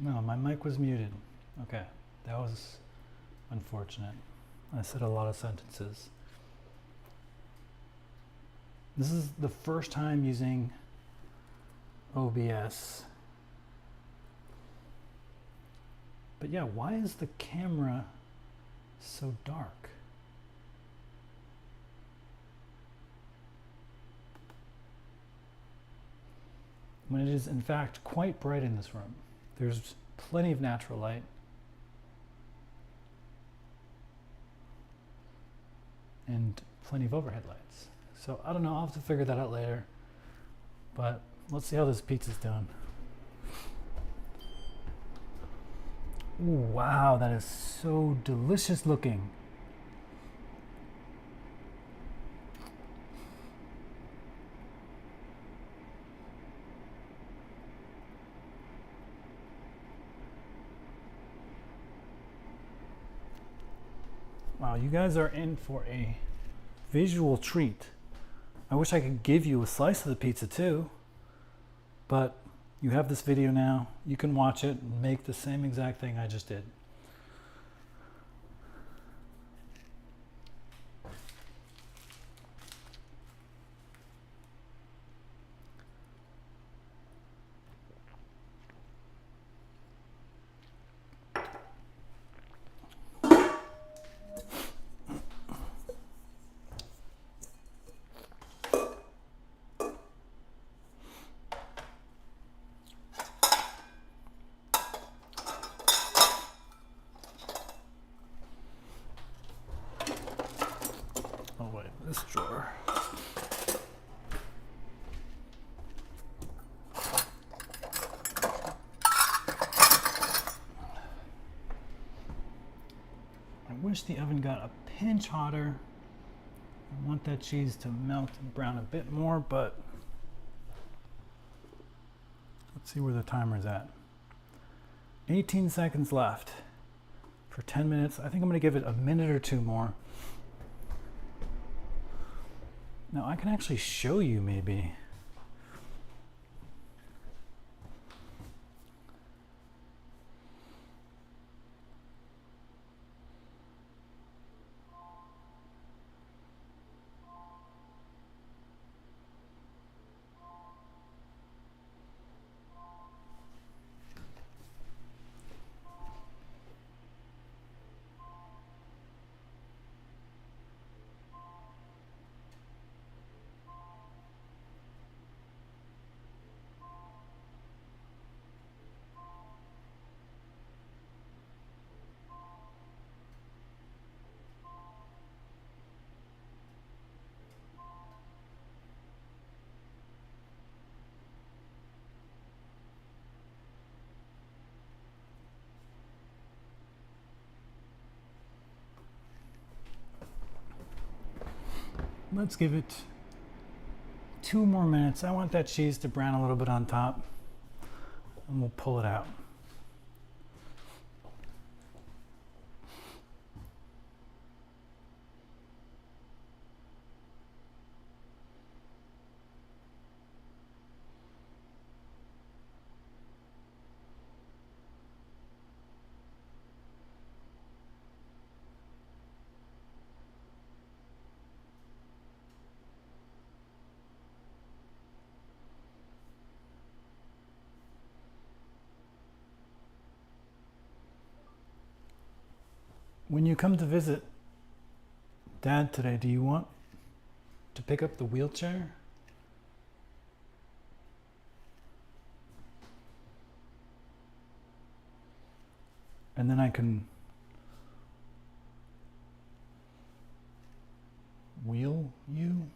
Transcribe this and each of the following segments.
No, my mic was muted. Okay, that was unfortunate. I said a lot of sentences. This is the first time using OBS. But yeah, why is the camera so dark? When it is in fact quite bright in this room. There's plenty of natural light. And plenty of overhead lights. So I don't know, I'll have to figure that out later. But let's see how this pizza's doing. Ooh, wow, that is so delicious looking. Wow, you guys are in for a visual treat. I wish I could give you a slice of the pizza too, but you have this video now. You can watch it and make the same exact thing I just did. Oh wait, this drawer. I wish the oven got a pinch hotter. I want that cheese to melt and brown a bit more, but let's see where the timer's at. 18 seconds left for 10 minutes. I think I'm gonna give it a minute or two more. Now I can actually show you maybe. Let's give it 2 more minutes. I want that cheese to brown a little bit on top, and we'll pull it out. When you come to visit Dad today, do you want to pick up the wheelchair? And then I can wheel you?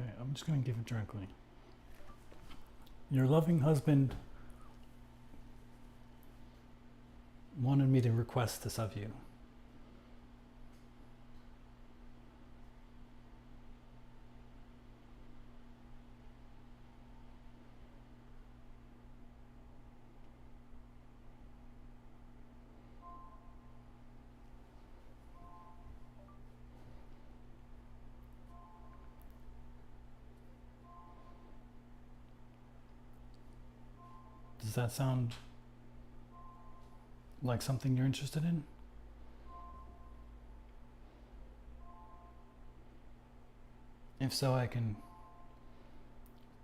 Okay, I'm just going to give it directly. Your loving husband wanted me to request this of you. Does that sound like something you're interested in? If so, I can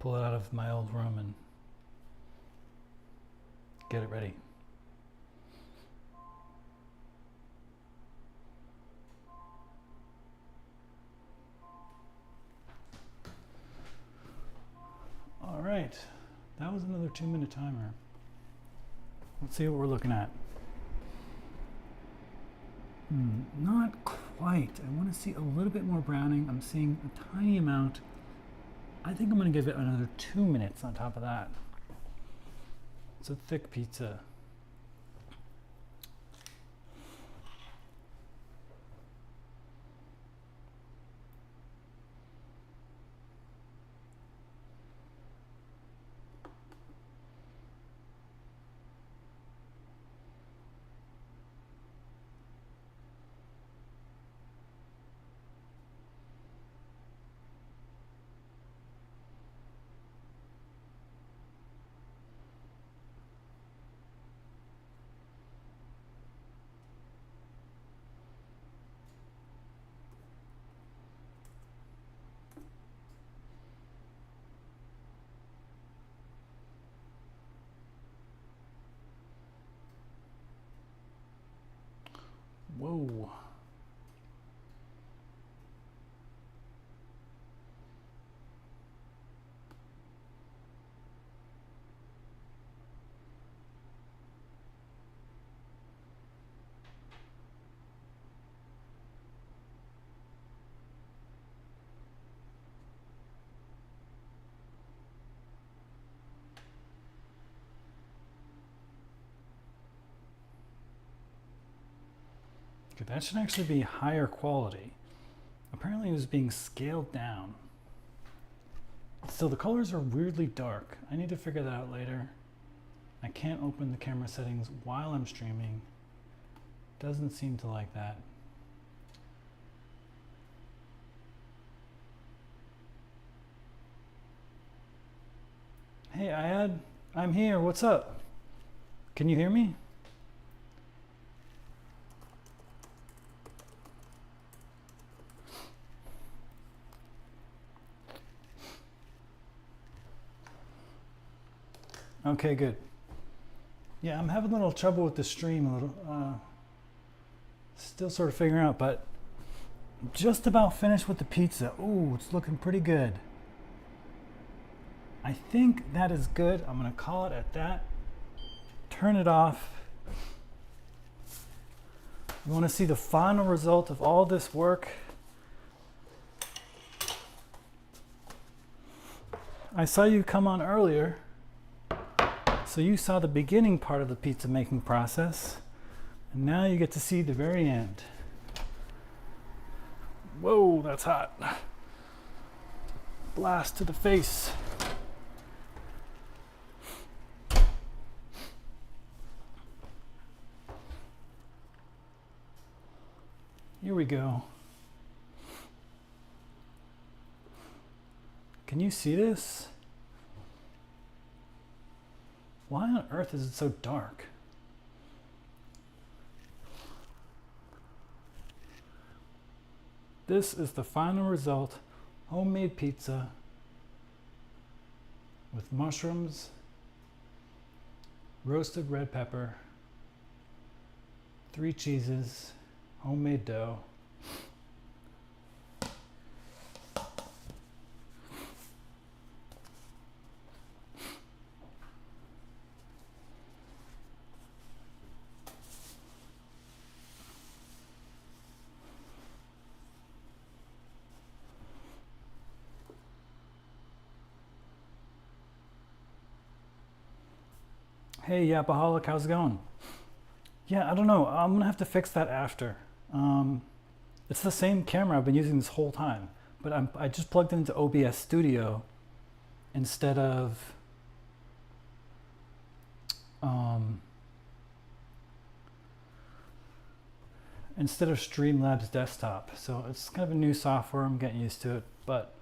pull it out of my old room and get it ready. All right, that was another 2-minute timer. Let's see what we're looking at. Not quite. I want to see a little bit more browning. I'm seeing a tiny amount. I think I'm going to give it another 2 minutes on top of that. It's a thick pizza. Whoa. Okay, that should actually be higher quality. Apparently it was being scaled down. Still, the colors are weirdly dark. I need to figure that out later. I can't open the camera settings while I'm streaming. Doesn't seem to like that. Hey, Ayad, I'm here. What's up? Can you hear me? Okay, good. Yeah, I'm having a little trouble with the stream a little. Still sort of figuring out, but just about finished with the pizza. Ooh, it's looking pretty good. I think that is good. I'm gonna call it at that. Turn it off. You wanna see the final result of all this work? I saw you come on earlier. So you saw the beginning part of the pizza making process, and now you get to see the very end. Whoa, that's hot. Blast to the face. Here we go. Can you see this? Why on earth is it so dark? This is the final result. Homemade pizza with mushrooms, roasted red pepper, 3 cheeses, homemade dough. Hey, Yapaholic, how's it going? Yeah, I don't know. I'm gonna have to fix that after. It's the same camera I've been using this whole time, but I just plugged it into OBS Studio instead of Streamlabs Desktop. So it's kind of a new software. I'm getting used to it, but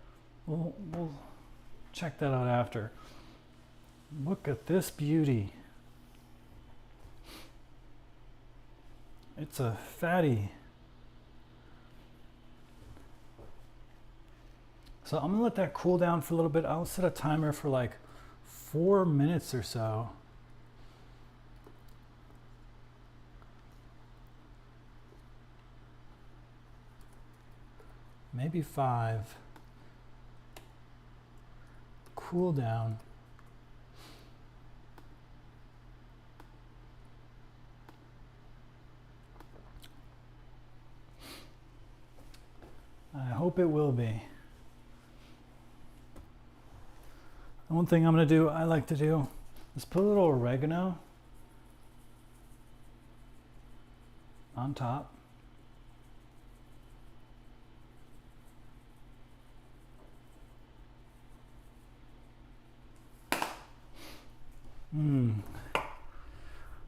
we'll check that out after. Look at this beauty. It's a fatty. So I'm gonna let that cool down for a little bit. I'll set a timer for like 4 minutes or so. Maybe 5. Cool down. I hope it will be. One thing I'm going to do, I like to do, is put a little oregano on top.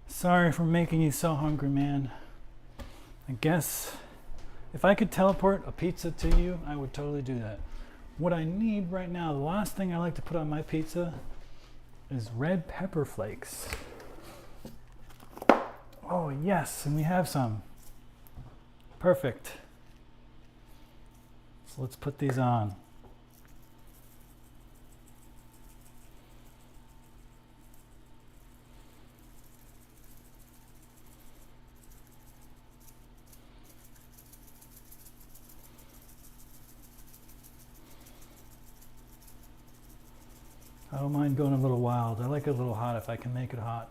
Sorry for making you so hungry, man. I guess if I could teleport a pizza to you, I would totally do that. What I need right now, the last thing I like to put on my pizza is red pepper flakes. Oh yes, and we have some. Perfect. So let's put these on. I don't mind going a little wild. I like it a little hot if I can make it hot.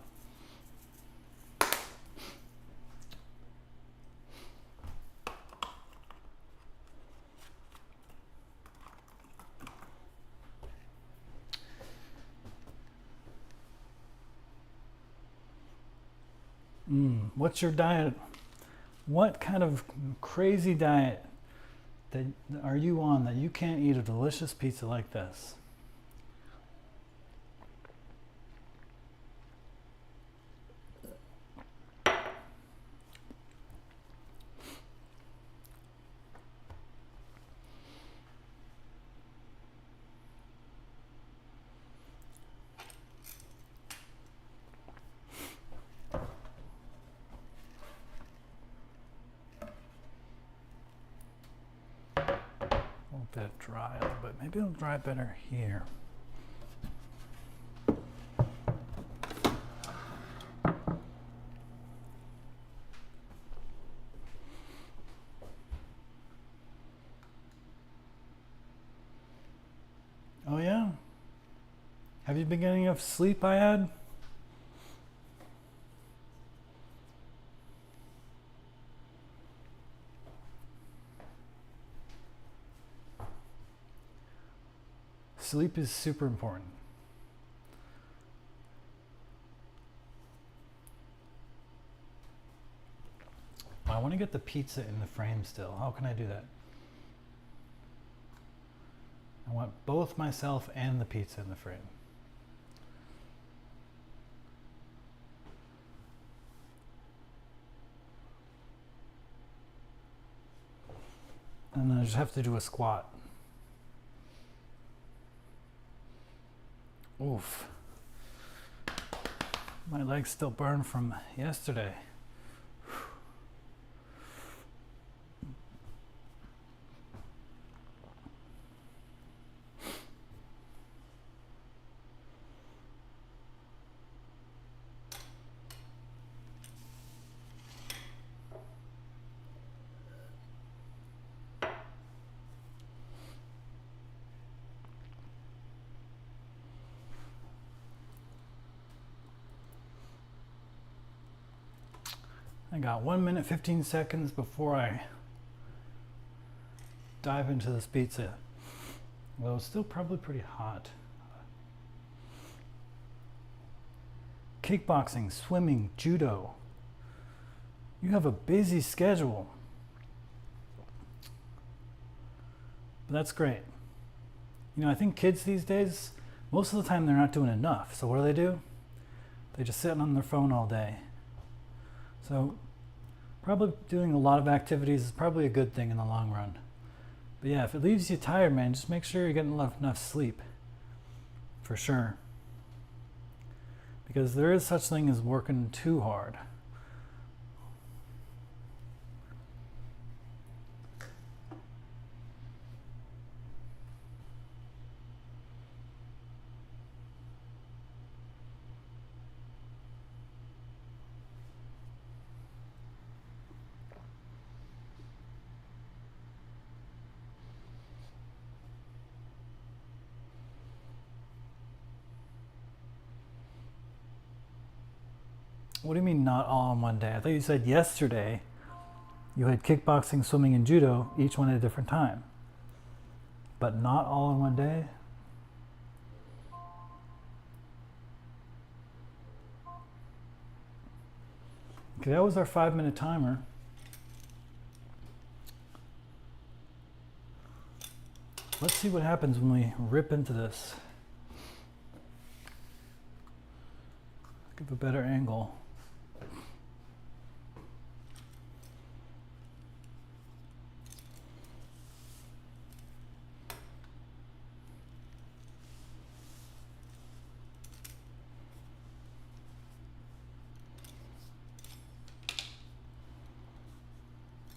What's your diet? What kind of crazy diet that are you on that you can't eat a delicious pizza like this? That dry a little bit. Maybe it'll dry better here. Oh yeah? Have you been getting enough sleep, Ayad? Sleep is super important. I want to get the pizza in the frame still. How can I do that? I want both myself and the pizza in the frame. And then I just have to do a squat. Oof. My legs still burn from yesterday. I got 1 minute 15 seconds before I dive into this pizza. Well, it's still probably pretty hot. kickboxing, swimming, judo. You have a busy schedule. But that's great. You know, I think kids these days, most of the time they're not doing enough. So what do? They just sit on their phone all day. So probably doing a lot of activities is probably a good thing in the long run. But yeah, if it leaves you tired, man, just make sure you're getting enough sleep. For sure. Because there is such thing as working too hard. What do you mean not all in one day? I thought you said yesterday you had kickboxing, swimming, and judo, each one at a different time. But not all in one day? Okay, that was our 5-minute timer. Let's see what happens when we rip into this. Give a better angle.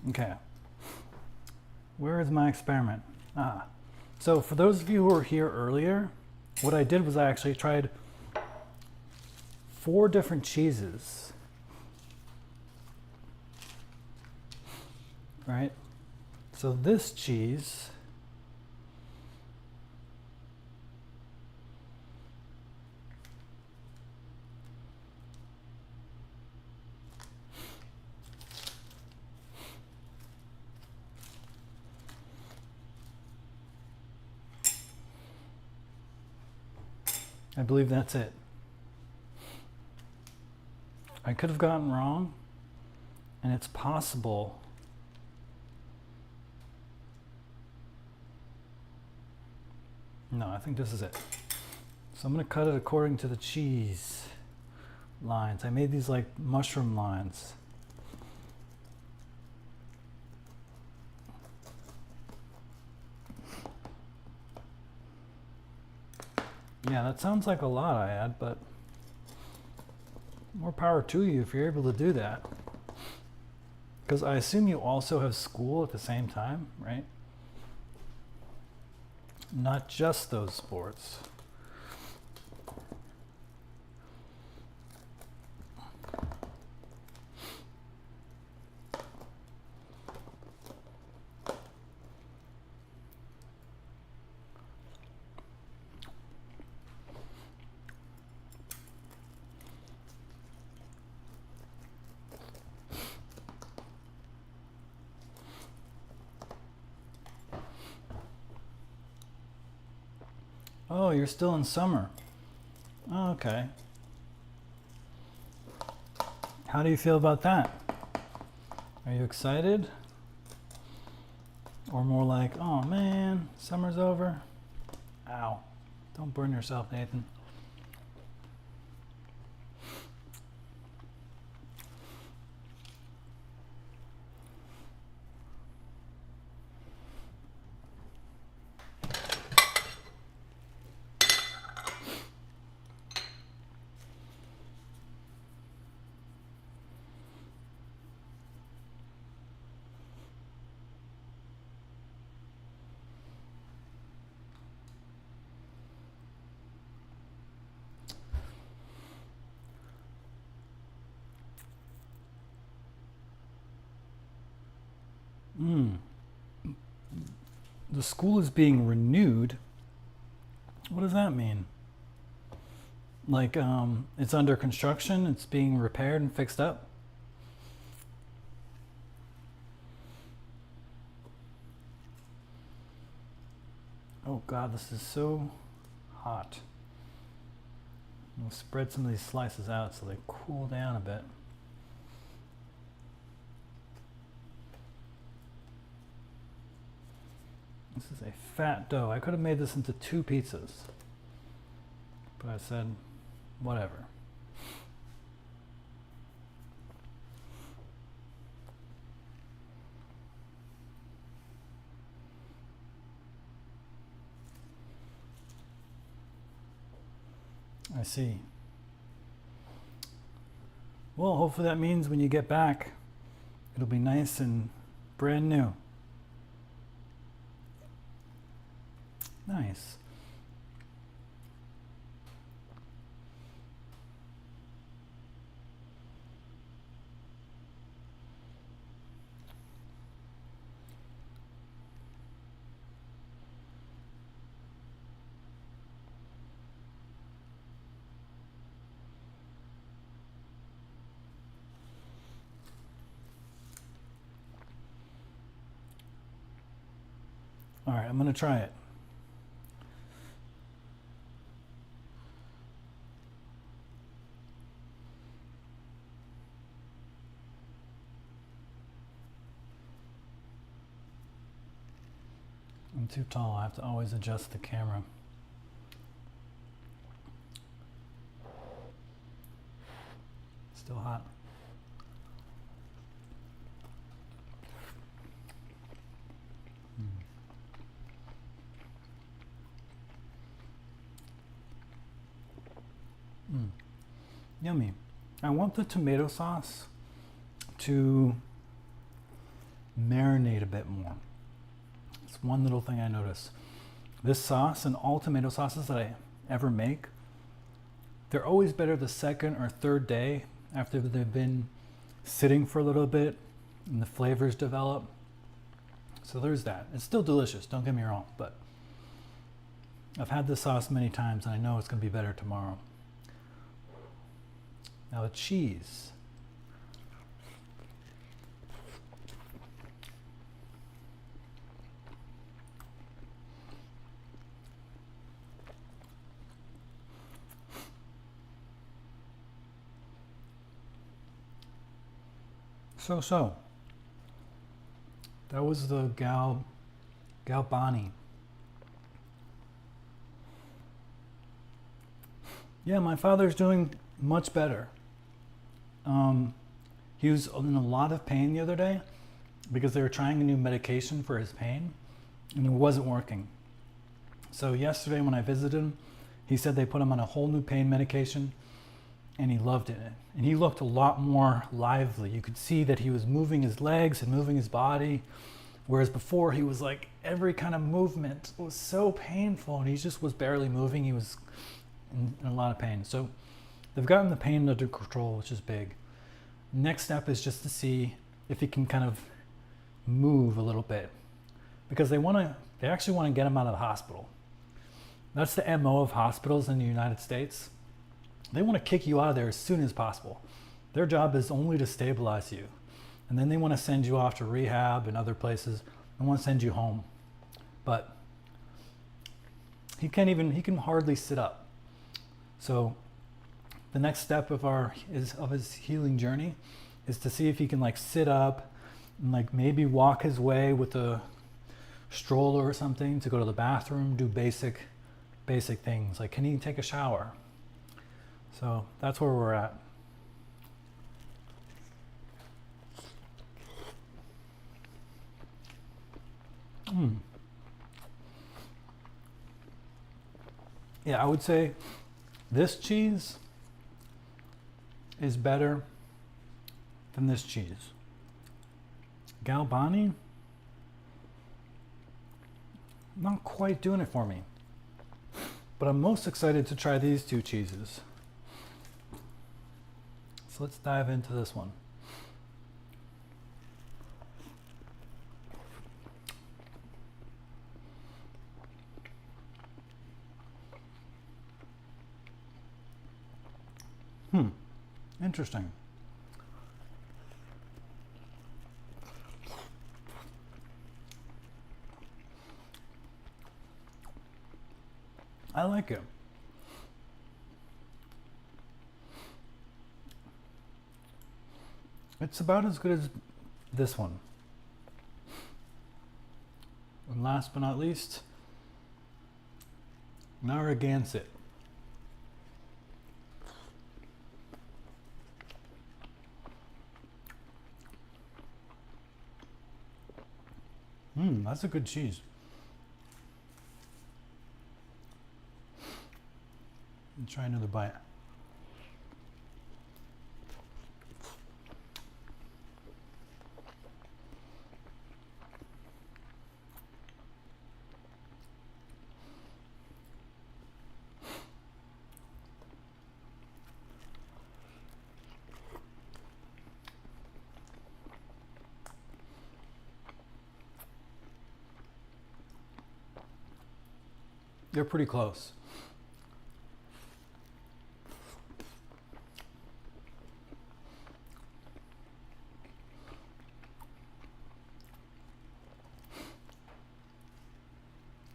Okay, where is my experiment? So for those of you who were here earlier, what I did was I actually tried 4 different cheeses, right? So this cheese, I believe that's it. I could have gotten wrong, and it's possible. No, I think this is it. So I'm going to cut it according to the cheese lines. I made these like mushroom lines. Yeah, that sounds like a lot I had, but more power to you if you're able to do that. Because I assume you also have school at the same time, right? Not just those sports. Oh, you're still in summer. Oh, okay. How do you feel about that? Are you excited? Or more like, oh man, summer's over? Ow. Don't burn yourself, Nathan. The school is being renewed. What does that mean? Like, it's under construction, it's being repaired and fixed up? Oh God, this is so hot. We'll spread some of these slices out so they cool down a bit. This is a fat dough. I could have made this into 2 pizzas, but I said, whatever. I see. Well, hopefully that means when you get back, it'll be nice and brand new. Nice. All right, I'm going to try it. I'm too tall. I have to always adjust the camera. Still hot. Yummy. I want the tomato sauce to marinate a bit more. It's one little thing I notice. This sauce and all tomato sauces that I ever make, they're always better the second or third day after they've been sitting for a little bit and the flavors develop. So there's that. It's still delicious, don't get me wrong, but I've had this sauce many times and I know it's going to be better tomorrow. Now the cheese. So. That was the Galbani. Yeah, my father's doing much better. He was in a lot of pain the other day because they were trying a new medication for his pain and it wasn't working. So yesterday when I visited him, he said they put him on a whole new pain medication and he loved it. And he looked a lot more lively. You could see that he was moving his legs and moving his body, whereas before he was like every kind of movement was so painful and he just was barely moving. He was in a lot of pain. So they've gotten the pain under control, which is big. Next step is just to see if he can kind of move a little bit because they actually want to get him out of the hospital. That's the MO of hospitals in the United States. They want to kick you out of there as soon as possible. Their job is only to stabilize you. And then they want to send you off to rehab and other places. They want to send you home. But he can hardly sit up. So the next step of his healing journey is to see if he can like sit up and like maybe walk his way with a stroller or something to go to the bathroom, do basic things. Like, can he take a shower? So that's where we're at. Yeah, I would say this cheese is better than this cheese. Galbani, not quite doing it for me. But I'm most excited to try these 2 cheeses. So let's dive into this one. Interesting. I like it. It's about as good as this one. And last but not least, Narragansett. That's a good cheese. Try another bite. They're pretty close.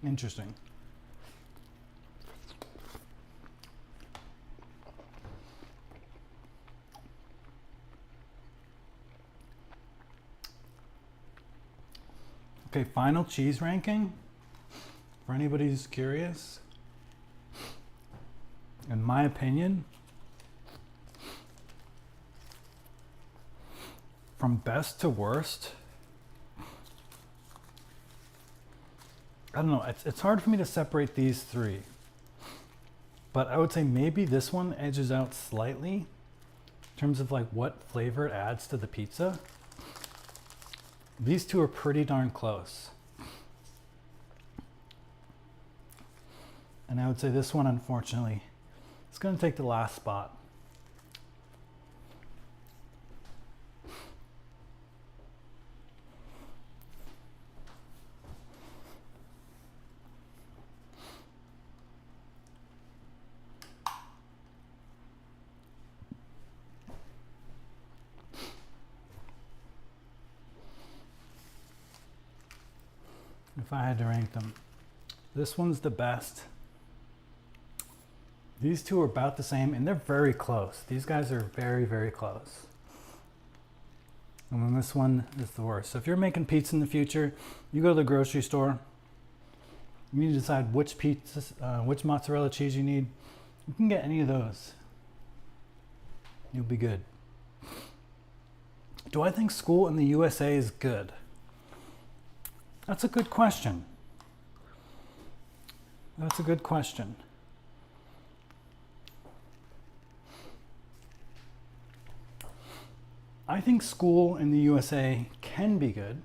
Interesting. Okay, final cheese ranking. For anybody who's curious, in my opinion, from best to worst, I don't know, it's hard for me to separate these three. But I would say maybe this one edges out slightly in terms of like what flavor it adds to the pizza. These two are pretty darn close. And I would say this one, unfortunately, is going to take the last spot. If I had to rank them, this one's the best. These two are about the same, and they're very close. These guys are very, very close. And then this one is the worst. So if you're making pizza in the future, you go to the grocery store, you need to decide which pizza, which mozzarella cheese you need. You can get any of those. You'll be good. Do I think school in the USA is good? That's a good question. That's a good question. I think school in the USA can be good.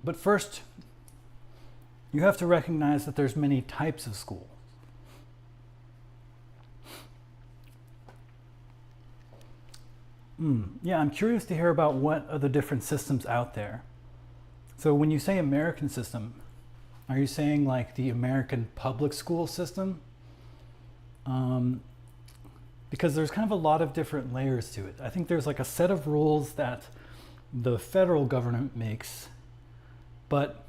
But first, you have to recognize that there's many types of school. Yeah, I'm curious to hear about what are the different systems out there. So when you say American system, are you saying like the American public school system? Because there's kind of a lot of different layers to it. I think there's like a set of rules that the federal government makes, but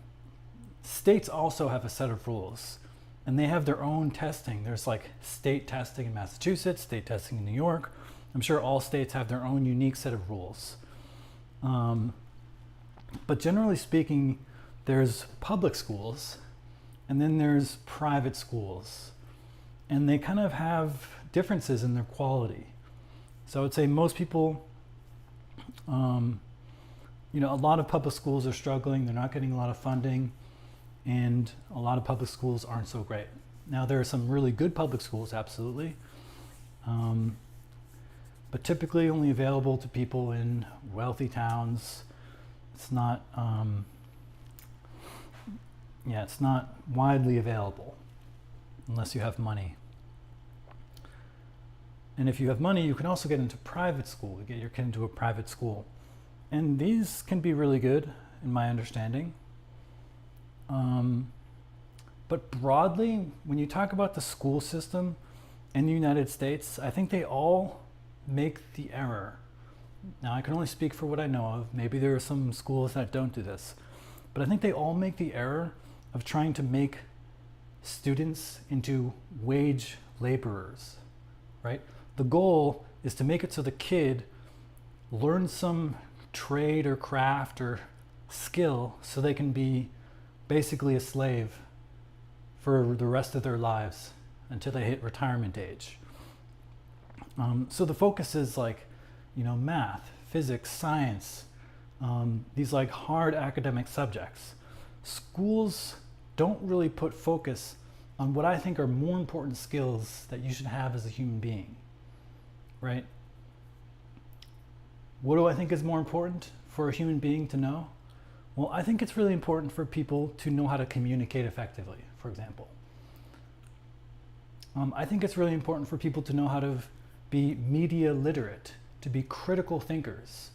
states also have a set of rules, and they have their own testing. There's like state testing in Massachusetts, state testing in New York. I'm sure all states have their own unique set of rules. But generally speaking, there's public schools, and then there's private schools, and they kind of have differences in their quality. So I would say most people, you know, a lot of public schools are struggling. They're not getting a lot of funding, and a lot of public schools aren't so great. Now there are some really good public schools, absolutely, but typically only available to people in wealthy towns. It's not, it's not widely available unless you have money. And if you have money, you can also get into private school. You get your kid into a private school. And these can be really good, in my understanding. But broadly, when you talk about the school system in the United States, I think they all make the error. Now, I can only speak for what I know of. Maybe there are some schools that don't do this. But I think they all make the error of trying to make students into wage laborers, right? The goal is to make it so the kid learns some trade or craft or skill so they can be basically a slave for the rest of their lives until they hit retirement age. So the focus is like, math, physics, science, these like hard academic subjects. Schools don't really put focus on what I think are more important skills that you should have as a human being, right? What do I think is more important for a human being to know? Well, I think it's really important for people to know how to communicate effectively, for example. I think it's really important for people to know how to be media literate, to be critical thinkers.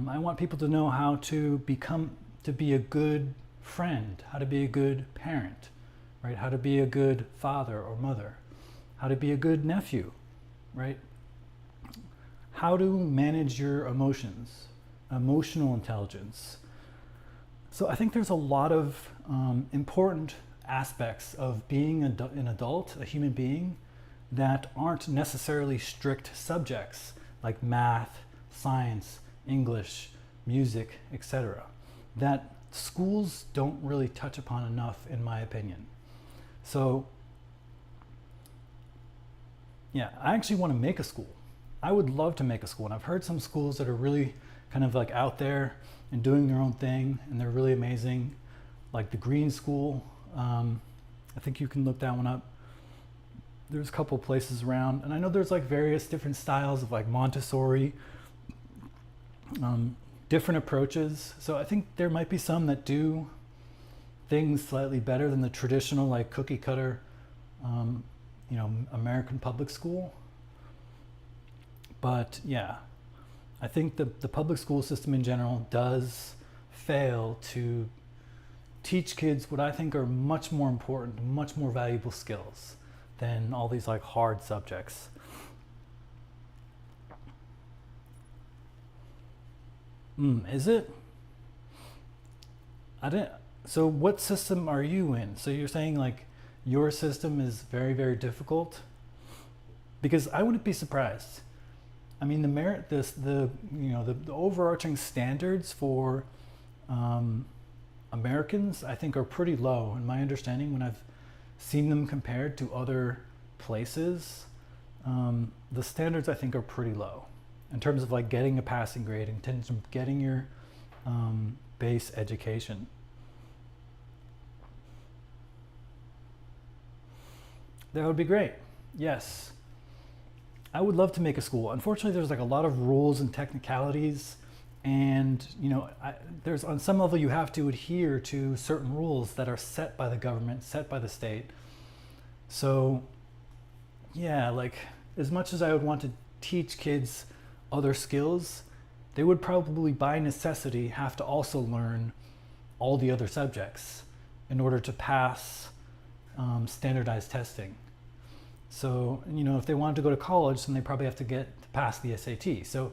I want people to know how to be a good friend, how to be a good parent, right? How to be a good father or mother, how to be a good nephew, right? How to manage your emotions, emotional intelligence. So I think there's a lot of important aspects of being an adult, a human being, that aren't necessarily strict subjects like math, science, English, music, etc., that schools don't really touch upon enough, in my opinion. So yeah, I actually want to make a school. I would love to make a school, and I've heard some schools that are really kind of like out there and doing their own thing, and they're really amazing, like the Green School. I think you can look that one up. There's a couple places around, and I know there's like various different styles of like Montessori, different approaches. So I think there might be some that do things slightly better than the traditional like cookie cutter, American public school. But yeah, I think the public school system in general does fail to teach kids what I think are much more important, much more valuable skills than all these like hard subjects. Is it? So what system are you in? So you're saying like your system is very, very difficult? Because I wouldn't be surprised. I mean, the overarching standards for Americans, I think, are pretty low. In my understanding, when I've seen them compared to other places, the standards I think are pretty low in terms of like getting a passing grade, in terms of getting your base education. That would be great. Yes. I would love to make a school. Unfortunately, there's like a lot of rules and technicalities, and there's on some level you have to adhere to certain rules that are set by the government, set by the state. So yeah, like as much as I would want to teach kids other skills, they would probably by necessity have to also learn all the other subjects in order to pass standardized testing. So, if they wanted to go to college, then they probably have to pass the SAT. So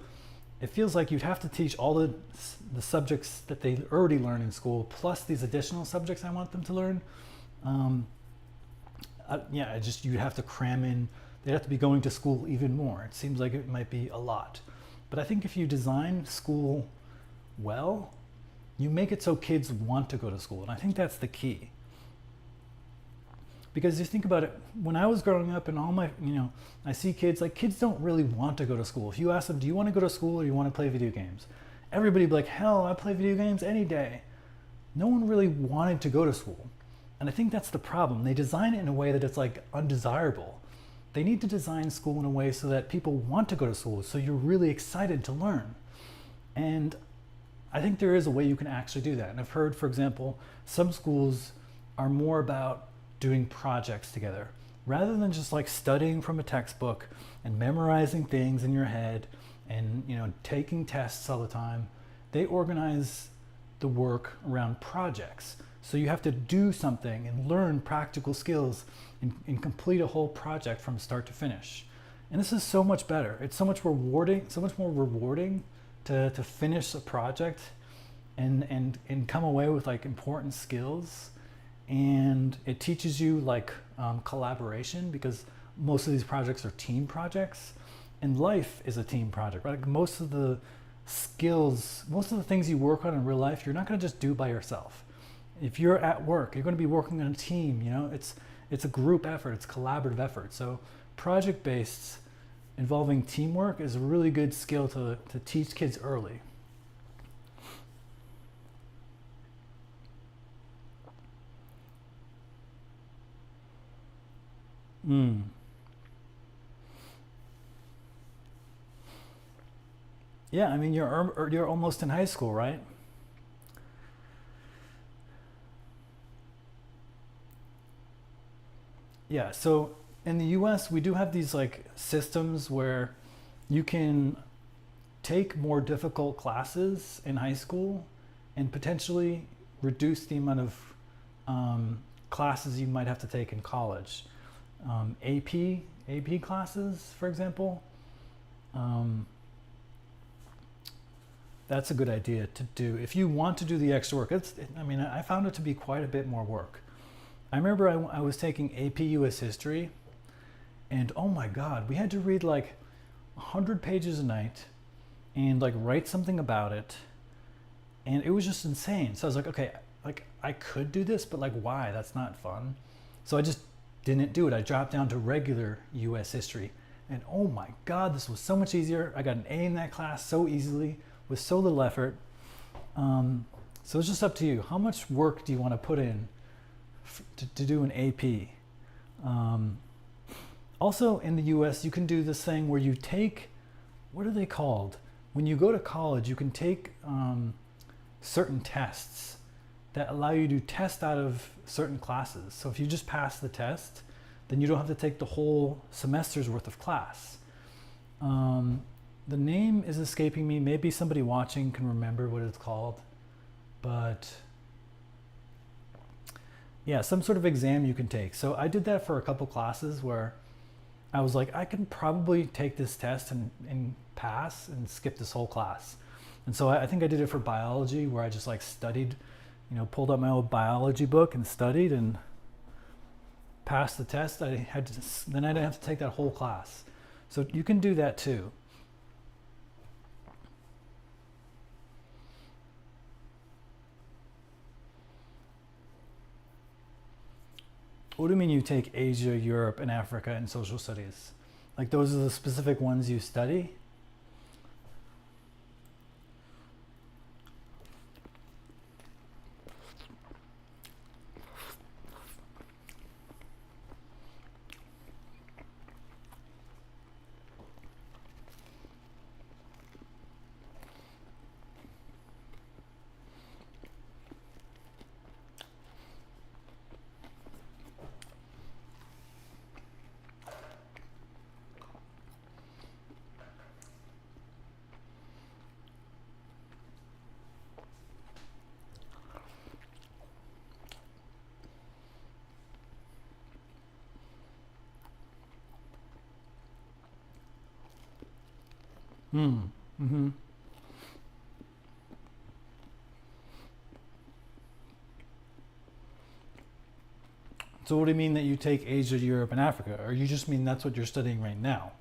it feels like you'd have to teach all the subjects that they already learn in school, plus these additional subjects I want them to learn. You'd have to cram in, they'd have to be going to school even more. It seems like it might be a lot. But I think if you design school well, you make it so kids want to go to school. And I think that's the key. Because you think about it, when I was growing up and all my, I see kids don't really want to go to school. If you ask them, do you want to go to school or do you want to play video games? Everybody would be like, hell, I play video games any day. No one really wanted to go to school. And I think that's the problem. They design it in a way that it's like undesirable. They need to design school in a way so that people want to go to school, so you're really excited to learn. And I think there is a way you can actually do that. And I've heard, for example, some schools are more about doing projects together rather than just like studying from a textbook and memorizing things in your head and taking tests all the time. They organize the work around projects, so you have to do something and learn practical skills and complete a whole project from start to finish. And this is so much better. It's so much rewarding, so much more rewarding to finish a project and come away with like important skills. And it teaches you like collaboration, because most of these projects are team projects. And life is a team project, right? Like most of the skills, most of the things you work on in real life, you're not going to just do by yourself. If you're at work, you're going to be working on a team. You know, it's a group effort, it's collaborative effort. So project-based involving teamwork is a really good skill to teach kids early. Mm. Yeah, I mean, you're almost in high school, right? Yeah, so in the US, we do have these like systems where you can take more difficult classes in high school and potentially reduce the amount of classes you might have to take in college. AP classes, for example, um, that's a good idea to do if you want to do the extra work. I mean, I found it to be quite a bit more work. I remember I was taking AP US history, and oh my God, we had to read like 100 pages a night and like write something about it, and it was just insane. So I was like, okay, like I could do this, but like why? That's not fun. So I just didn't do it. I dropped down to regular US history, and oh my God, this was so much easier. I got an A in that class so easily with so little effort. So it's just up to you. How much work do you want to put in to do an AP? Also in the US, you can do this thing where you take, what are they called? When you go to college, you can take certain tests that allow you to test out of certain classes. So if you just pass the test, then you don't have to take the whole semester's worth of class. The name is escaping me. Maybe somebody watching can remember what it's called, but yeah, some sort of exam you can take. So I did that for a couple classes where I was like, I can probably take this test and pass and skip this whole class. And so I think I did it for biology, where I just like studied, you know, pulled up my old biology book and studied and passed the test. Then I didn't have to take that whole class. So you can do that too. What do you mean you take Asia, Europe, and Africa in social studies? Like those are the specific ones you study? Hmm. Mm-hmm. So what do you mean that you take Asia, Europe, and Africa? Or you just mean that's what you're studying right now?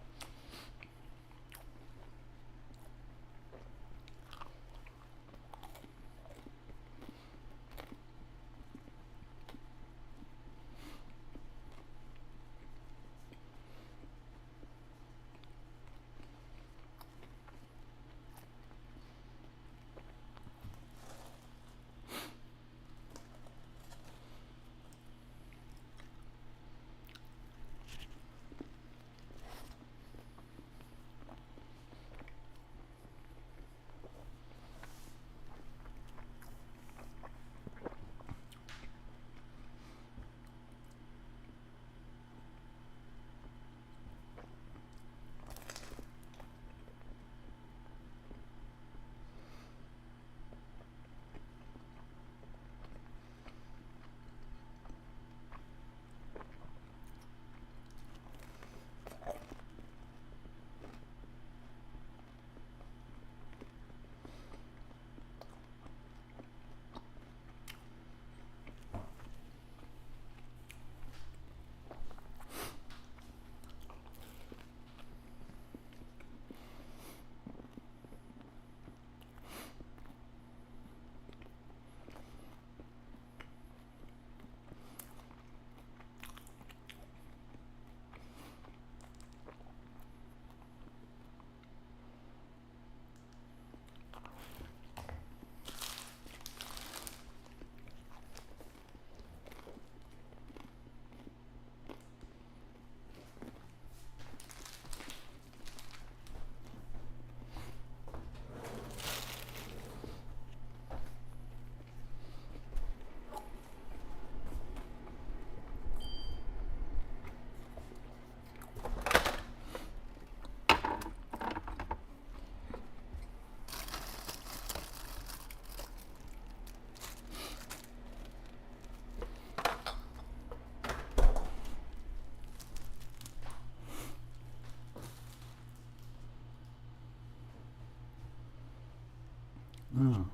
Mm.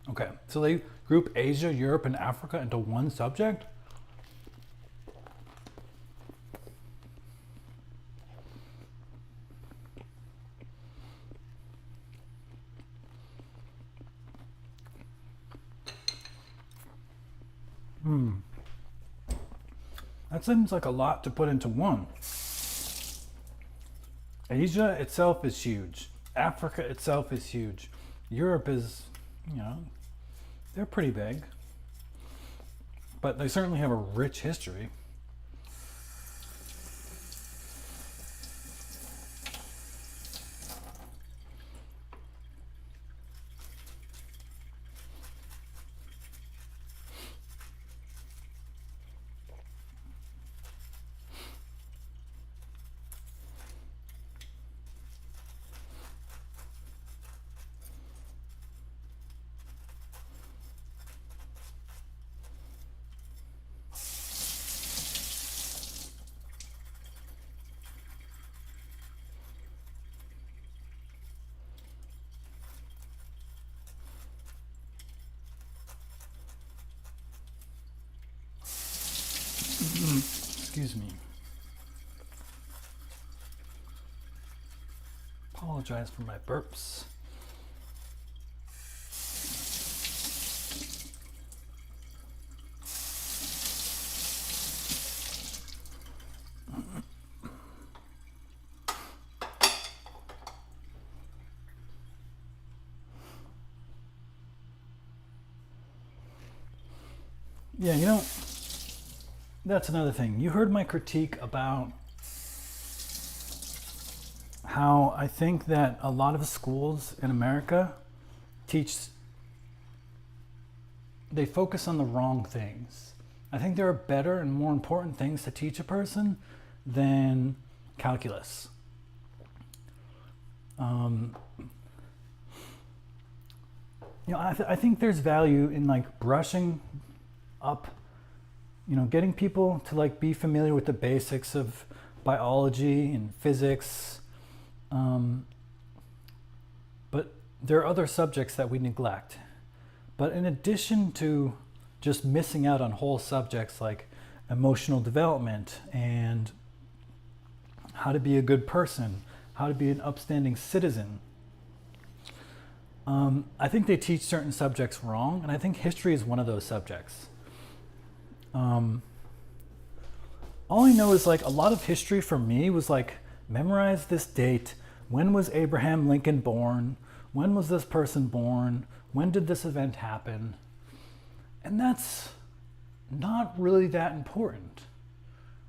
Okay, so they group Asia, Europe, and Africa into one subject? That seems like a lot to put into one. Asia itself is huge. Africa itself is huge. Europe is, you know, they're pretty big. But they certainly have a rich history. Excuse me. Apologize for my burps. Yeah, you know, that's another thing. You heard my critique about how I think that a lot of schools in America they focus on the wrong things. I think there are better and more important things to teach a person than calculus. You know, I think there's value in like brushing up, you know, getting people to like be familiar with the basics of biology and physics. But there are other subjects that we neglect. But in addition to just missing out on whole subjects like emotional development and how to be a good person, how to be an upstanding citizen, I think they teach certain subjects wrong, and I think history is one of those subjects. All I know is like a lot of history for me was like memorize this date. When was Abraham Lincoln born? When was this person born? When did this event happen? And that's not really that important,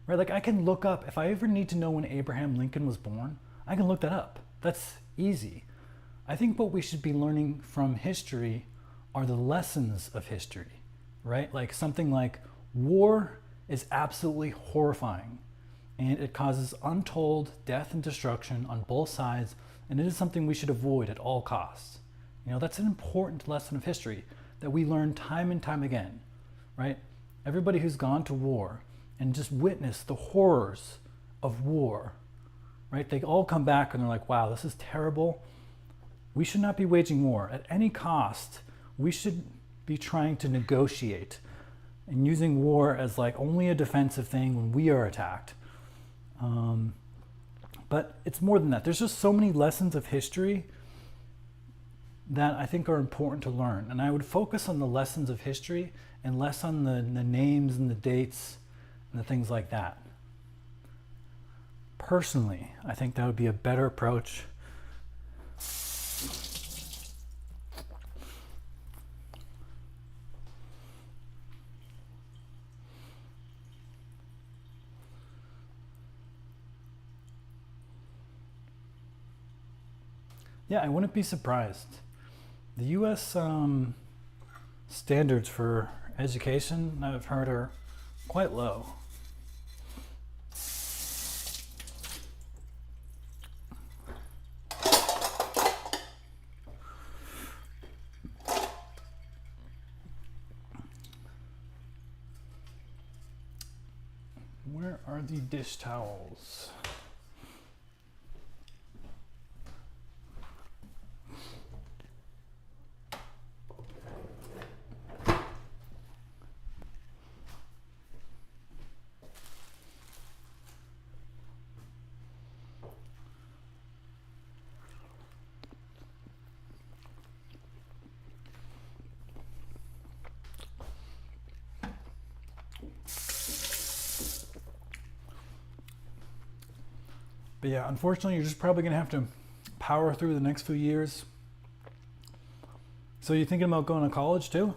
right? Like I can look up, if I ever need to know when Abraham Lincoln was born, I can look that up. That's easy. I think what we should be learning from history are the lessons of history, right? Like something like war is absolutely horrifying and it causes untold death and destruction on both sides, and it is something we should avoid at all costs. You know, that's an important lesson of history that we learn time and time again, right? Everybody who's gone to war and just witnessed the horrors of war, right? They all come back and they're like, wow, this is terrible. We should not be waging war at any cost. We should be trying to negotiate and using war as like only a defensive thing when we are attacked. But it's more than that. There's just so many lessons of history that I think are important to learn. And I would focus on the lessons of history and less on the names and the dates and the things like that. Personally, I think that would be a better approach. Yeah, I wouldn't be surprised. The U.S. Standards for education, I've heard, are quite low. Where are the dish towels? But yeah, unfortunately, you're just probably going to have to power through the next few years. So you're thinking about going to college too?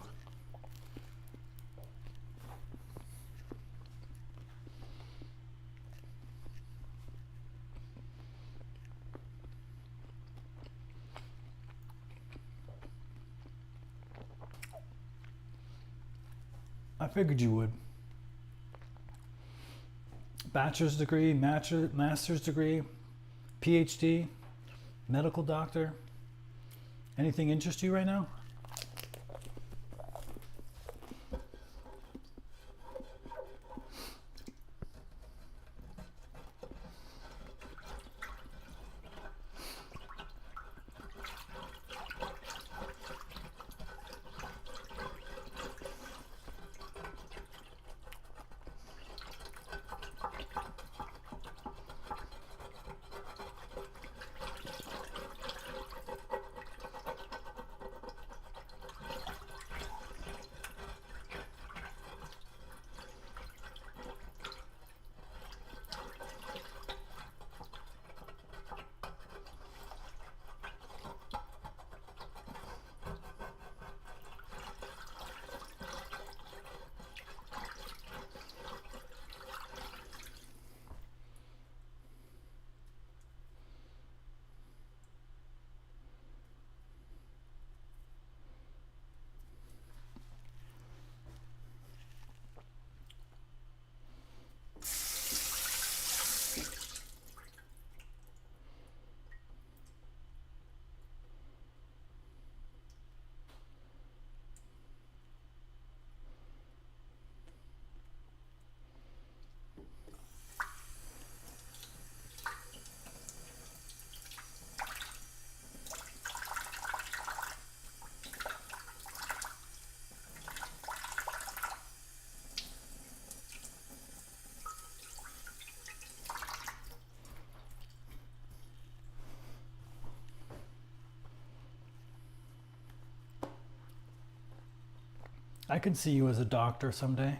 I figured you would. Bachelor's degree, master's degree, PhD, medical doctor. Anything interest you right now? I could see you as a doctor someday.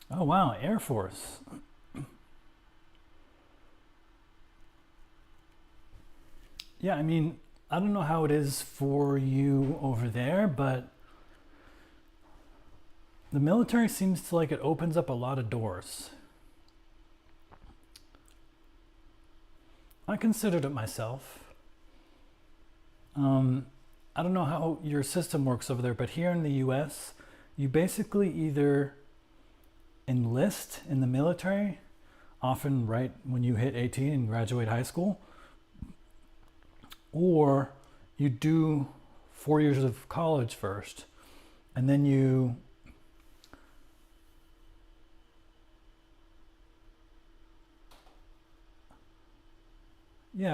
Oh wow, Air Force. Yeah, I mean, I don't know how it is for you over there, but the military seems to like it opens up a lot of doors. I considered it myself. I don't know how your system works over there, but here in the US, you basically either enlist in the military, often right when you hit 18 and graduate high school, or you do 4 years of college first, and then you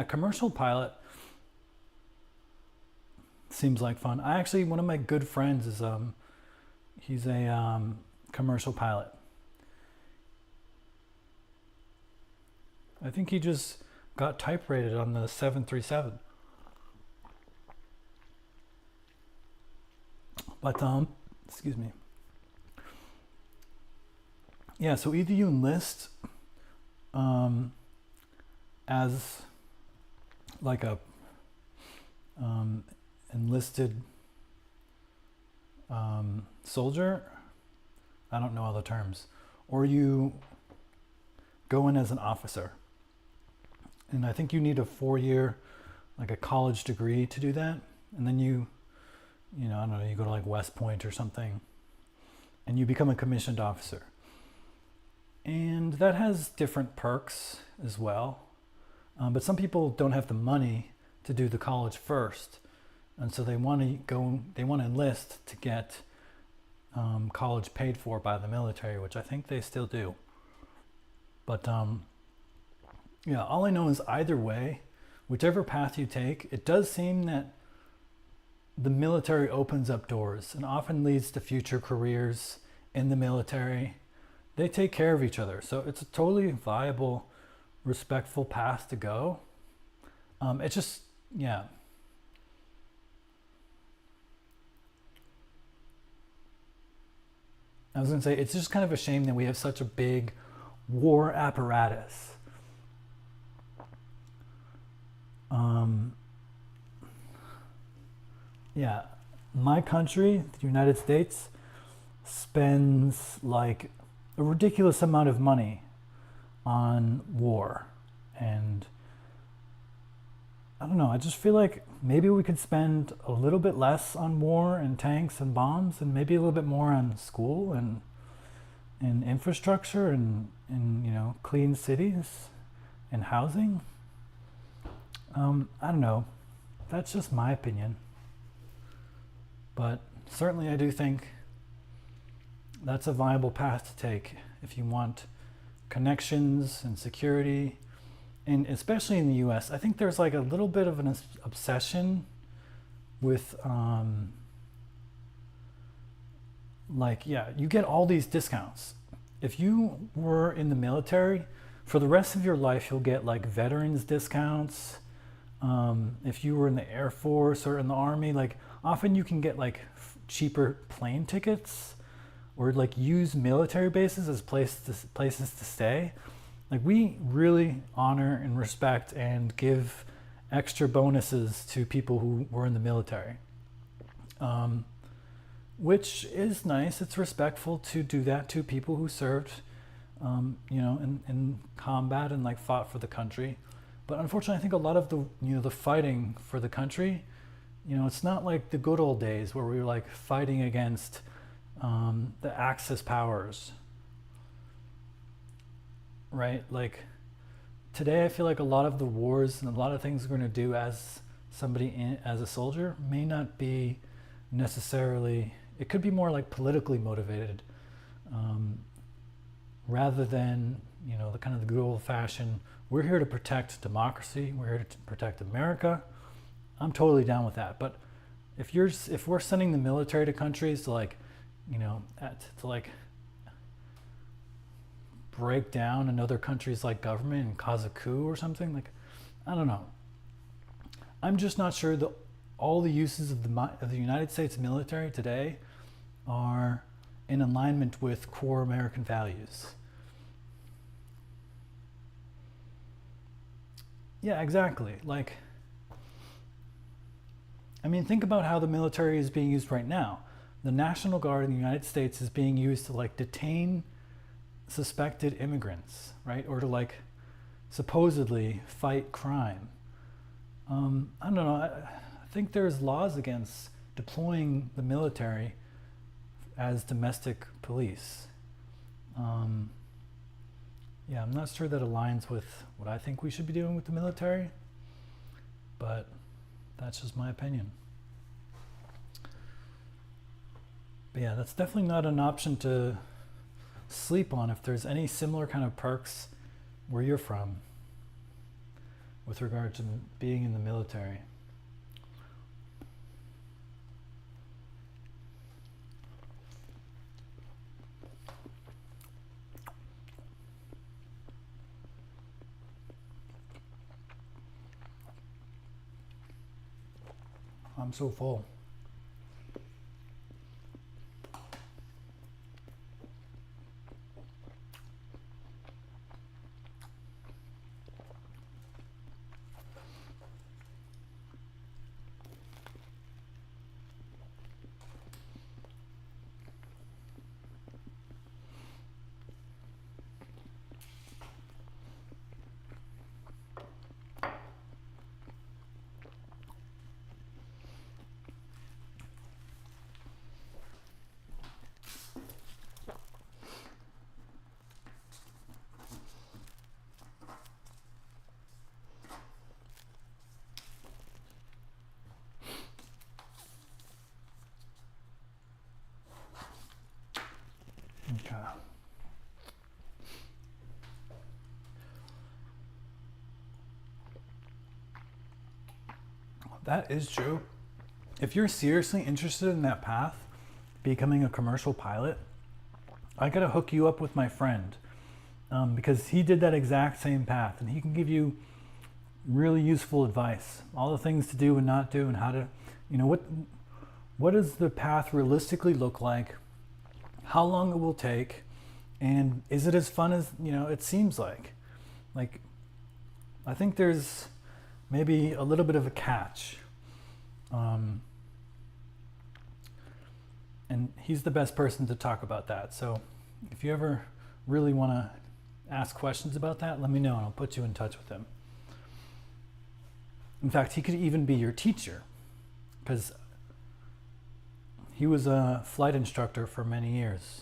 commercial pilot seems like fun. I actually, one of my good friends is he's a commercial pilot. I think he just got type rated on the 737. But excuse me. Yeah, so either you enlist as like a enlisted soldier, I don't know all the terms, or you go in as an officer. And I think you need a 4-year, like a college degree to do that. And then you know, I don't know, you go to like West Point or something, and you become a commissioned officer. And that has different perks as well. But some people don't have the money to do the college first. And so they want to enlist to get college paid for by the military, which I think they still do. But yeah, all I know is either way, whichever path you take, it does seem that the military opens up doors and often leads to future careers in the military. They take care of each other. So it's a totally viable, respectful path to go. It's just, yeah. I was going to say, it's just kind of a shame that we have such a big war apparatus. Yeah, my country, the United States, spends like a ridiculous amount of money on war. And I don't know, I just feel like maybe we could spend a little bit less on war and tanks and bombs, and maybe a little bit more on school and infrastructure and you know, clean cities and housing. I don't know. That's just my opinion. But certainly I do think that's a viable path to take if you want connections and security. And especially in the US, I think there's like a little bit of an obsession with like, yeah, you get all these discounts. If you were in the military, for the rest of your life, you'll get like veterans discounts. If you were in the Air Force or in the Army, like often you can get like cheaper plane tickets or like use military bases as places to stay. Like we really honor and respect and give extra bonuses to people who were in the military, which is nice. It's respectful to do that to people who served, you know, in combat and like fought for the country. But unfortunately, I think a lot of the, you know, the fighting for the country, you know, it's not like the good old days where we were like fighting against the Axis powers, right? Like today, I feel like a lot of the wars and a lot of things we're going to do as somebody as a soldier may not be necessarily, it could be more like politically motivated, rather than, you know, the kind of the good old fashioned, we're here to protect democracy, we're here to protect America. I'm totally down with that. But if we're sending the military to countries to like, you know, to like break down another country's like government and cause a coup or something, like, I don't know. I'm just not sure that all the uses of the United States military today are in alignment with core American values. Yeah, exactly. Like, I mean, think about how the military is being used right now. The National Guard in the United States is being used to like detain suspected immigrants, right? Or to like supposedly fight crime. I don't know. I think there's laws against deploying the military as domestic police. Yeah, I'm not sure that aligns with what I think we should be doing with the military, but that's just my opinion. But yeah, that's definitely not an option to sleep on if there's any similar kind of perks where you're from with regard to being in the military. I'm so full. Okay. That is true. If you're seriously interested in that path, becoming a commercial pilot, I gotta hook you up with my friend because he did that exact same path, and he can give you really useful advice, all the things to do and not do, and how to, what does the path realistically look like, how long it will take, and is it as fun as it seems like. I think there's maybe a little bit of a catch, and he's the best person to talk about that. So if you ever really want to ask questions about that, let me know and I'll put you in touch with him. In fact, he could even be your teacher, because he was a flight instructor for many years.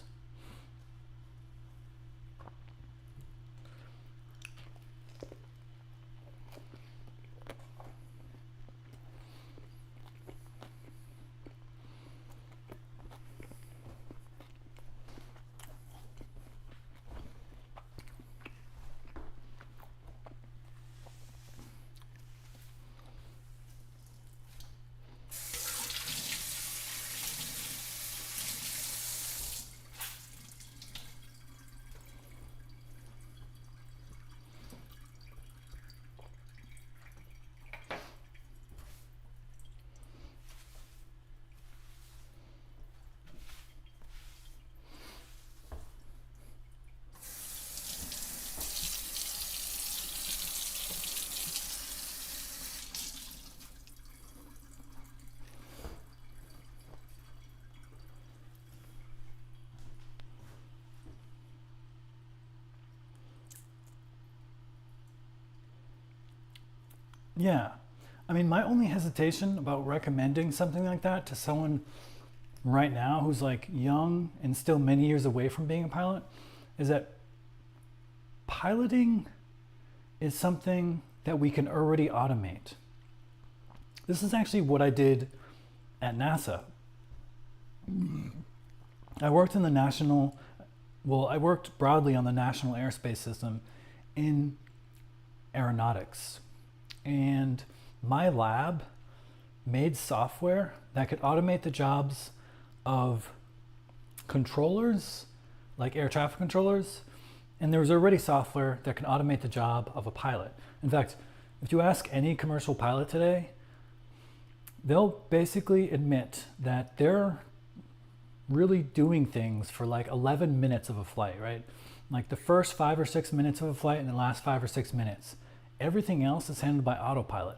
Yeah, I mean, my only hesitation about recommending something like that to someone right now who's like young and still many years away from being a pilot is that piloting is something that we can already automate. This is actually what I did at NASA. I worked I worked broadly on the National Airspace System in aeronautics. And my lab made software that could automate the jobs of controllers, like air traffic controllers, and there was already software that can automate the job of a pilot. In fact, if you ask any commercial pilot today, they'll basically admit that they're really doing things for like 11 minutes of a flight, right? Like the first 5 or 6 minutes of a flight and the last 5 or 6 minutes. Everything else is handled by autopilot.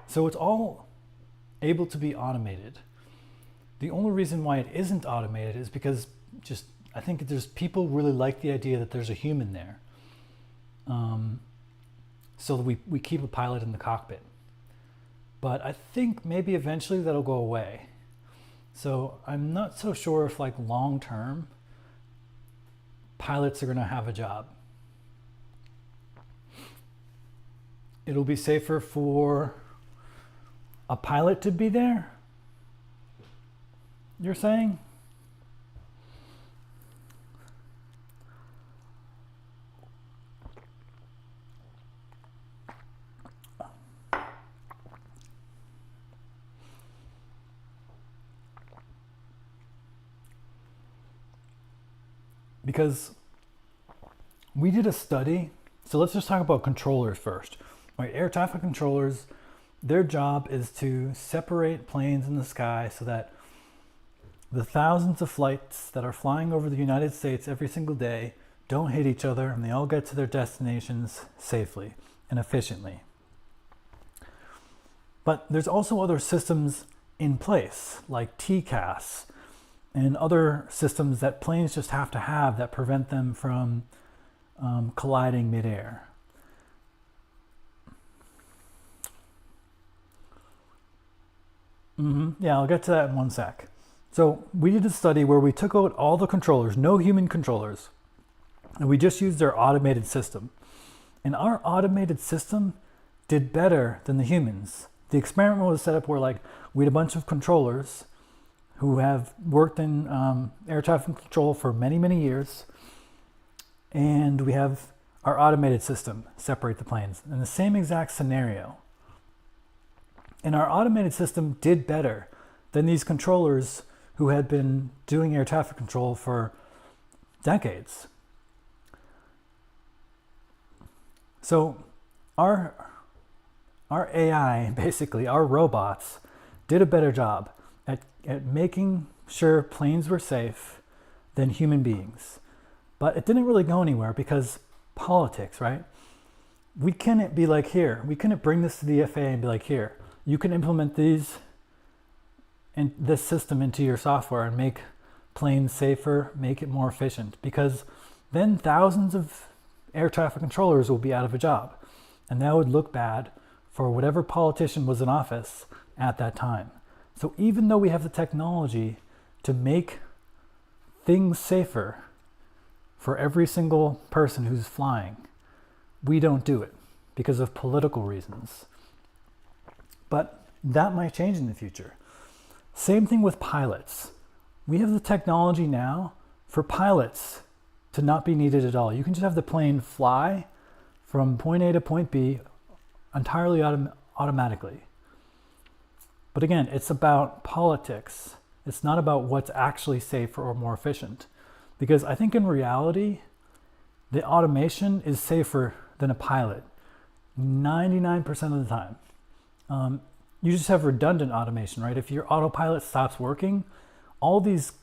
So it's all able to be automated. The only reason why it isn't automated is because I think there's people really like the idea that there's a human there. so we keep a pilot in the cockpit. But I think maybe eventually that'll go away. So I'm not so sure if like long term pilots are going to have a job. It'll be safer for a pilot to be there, you're saying? Because we did a study, so let's just talk about controllers first. Right, air traffic controllers, their job is to separate planes in the sky so that the thousands of flights that are flying over the United States every single day don't hit each other and they all get to their destinations safely and efficiently. But there's also other systems in place, like TCAS, and other systems that planes just have to have that prevent them from colliding midair. Yeah, I'll get to that in one sec. So we did a study where we took out all the controllers, no human controllers, and we just used their automated system. And our automated system did better than the humans. The experiment was set up where like we had a bunch of controllers who have worked in air traffic control for many, many years. And we have our automated system separate the planes in the same exact scenario. And our automated system did better than these controllers who had been doing air traffic control for decades. So our AI, basically, our robots, did a better job at making sure planes were safe than human beings. But it didn't really go anywhere because politics, right? We couldn't be like, here, we couldn't bring this to the FAA and be like, here, you can implement these and this system into your software and make planes safer, make it more efficient, because then thousands of air traffic controllers will be out of a job. And that would look bad for whatever politician was in office at that time. So even though we have the technology to make things safer for every single person who's flying, we don't do it because of political reasons. But that might change in the future. Same thing with pilots. We have the technology now for pilots to not be needed at all. You can just have the plane fly from point A to point B entirely automatically. But again, it's about politics. It's not about what's actually safer or more efficient. Because I think in reality, the automation is safer than a pilot 99% of the time. You just have redundant automation, right? If your autopilot stops working, all these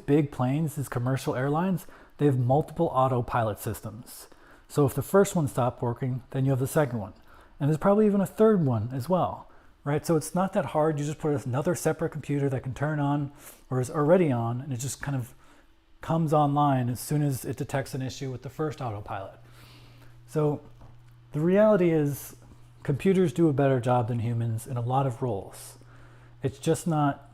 big planes, these commercial airlines, they have multiple autopilot systems. So if the first one stopped working, then you have the second one. And there's probably even a third one as well, right? So it's not that hard. You just put another separate computer that can turn on or is already on, and it just kind of comes online as soon as it detects an issue with the first autopilot. So the reality is computers do a better job than humans in a lot of roles. It's just not,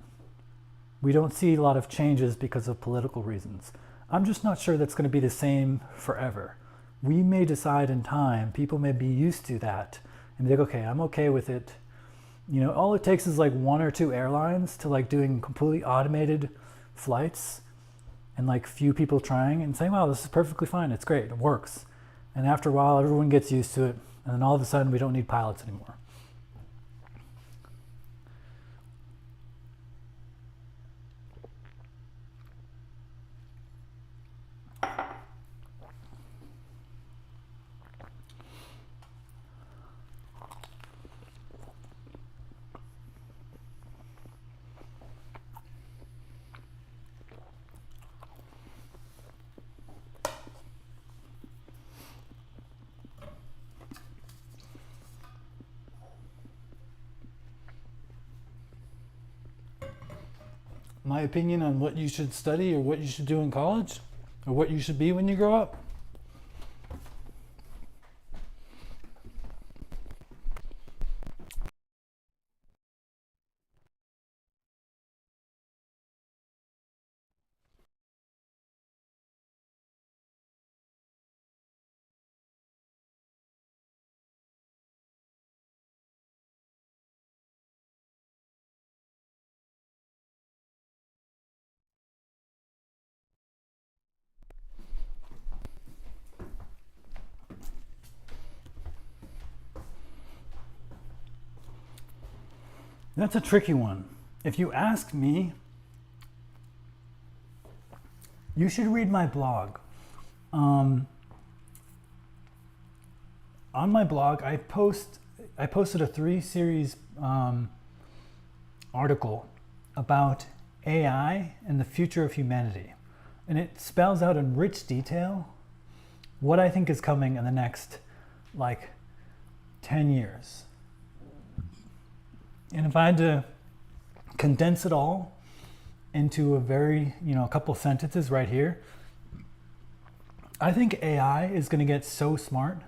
we don't see a lot of changes because of political reasons. I'm just not sure that's going to be the same forever. We may decide in time, people may be used to that and be like, okay, I'm okay with it. You know, all it takes is like one or two airlines to like doing completely automated flights and like few people trying and saying, wow, this is perfectly fine. It's great. It works. And after a while, everyone gets used to it. And then all of a sudden we don't need pilots anymore. My opinion on what you should study or what you should do in college or what you should be when you grow up? That's a tricky one. If you ask me, you should read my blog. On my blog, I posted a 3-series article about AI and the future of humanity. And it spells out in rich detail what I think is coming in the next, 10 years. And if I had to condense it all into a couple sentences right here, I think AI is going to get so smart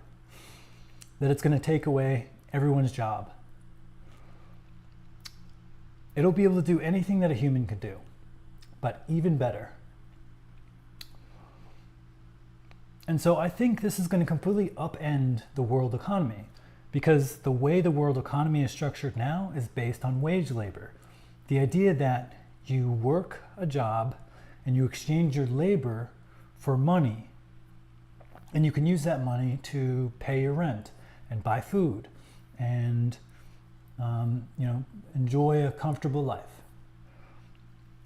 that it's going to take away everyone's job. It'll be able to do anything that a human could do, but even better. And so I think this is going to completely upend the world economy, because the way the world economy is structured now is based on wage labor. The idea that you work a job and you exchange your labor for money, and you can use that money to pay your rent and buy food and enjoy a comfortable life.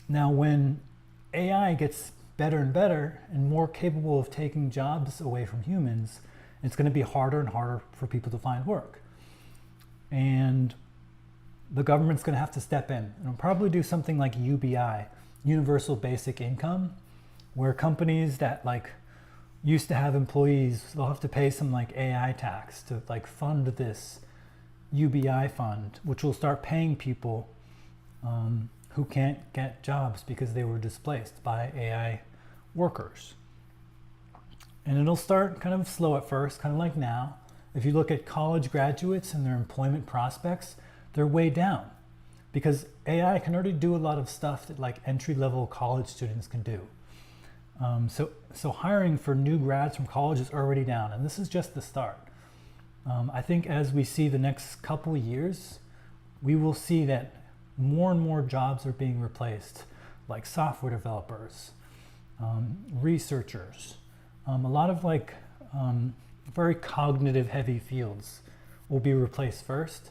Now, when AI gets better and better and more capable of taking jobs away from humans, it's going to be harder and harder for people to find work. And the government's going to have to step in and probably do something like UBI, Universal Basic Income, where companies that used to have employees, they'll have to pay some AI tax to fund this UBI fund, which will start paying people who can't get jobs because they were displaced by AI workers. And it'll start kind of slow at first, kind of like now. If you look at college graduates and their employment prospects, they're way down because AI can already do a lot of stuff that entry-level college students can do. So hiring for new grads from college is already down, and this is just the start. I think as we see the next couple of years, we will see that more and more jobs are being replaced, like software developers, researchers, a lot of very cognitive heavy fields will be replaced first.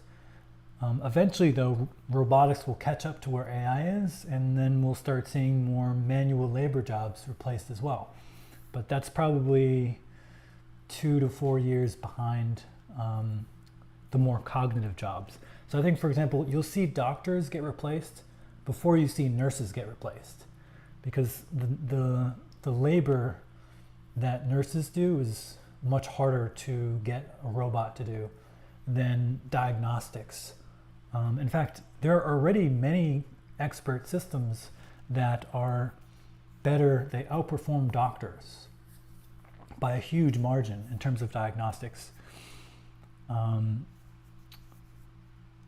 Eventually though, robotics will catch up to where AI is, and then we'll start seeing more manual labor jobs replaced as well. But that's probably 2 to 4 years behind the more cognitive jobs. So I think, for example, you'll see doctors get replaced before you see nurses get replaced, because the labor that nurses do is much harder to get a robot to do than diagnostics. In fact, there are already many expert systems that are better, they outperform doctors by a huge margin in terms of diagnostics.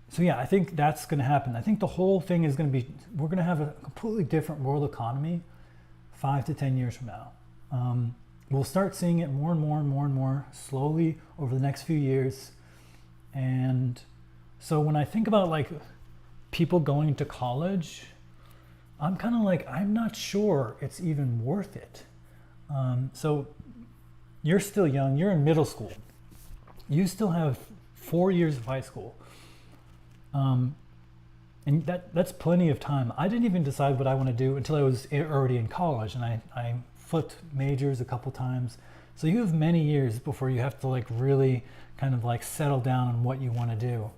So yeah, I think that's going to happen. I think the whole thing is going to be, we're going to have a completely different world economy 5 to 10 years from now. We'll start seeing it more and more and more and more slowly over the next few years. And so when I think about people going to college, I'm kind of I'm not sure it's even worth it. So you're still young, you're in middle school. You still have 4 years of high school. And that's plenty of time. I didn't even decide what I want to do until I was already in college, and I flipped majors a couple times. So you have many years before you have to really kind of settle down on what you want to do.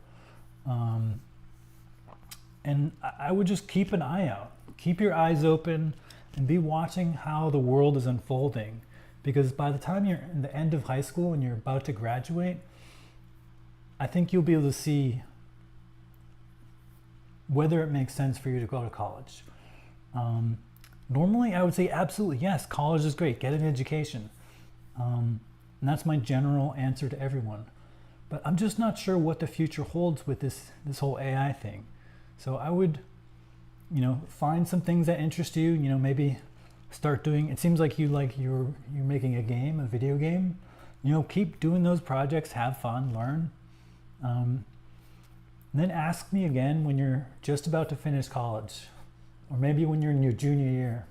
And I would just keep an eye out. Keep your eyes open and be watching how the world is unfolding. Because by the time you're in the end of high school and you're about to graduate, I think you'll be able to see whether it makes sense for you to go to college. Normally, I would say absolutely yes, college is great, get an education. And that's my general answer to everyone. But I'm just not sure what the future holds with this whole AI thing. So I would, find some things that interest you, maybe start doing, it seems like you're making a game, a video game. Keep doing those projects, have fun, learn. And then ask me again when you're just about to finish college, or maybe when you're in your junior year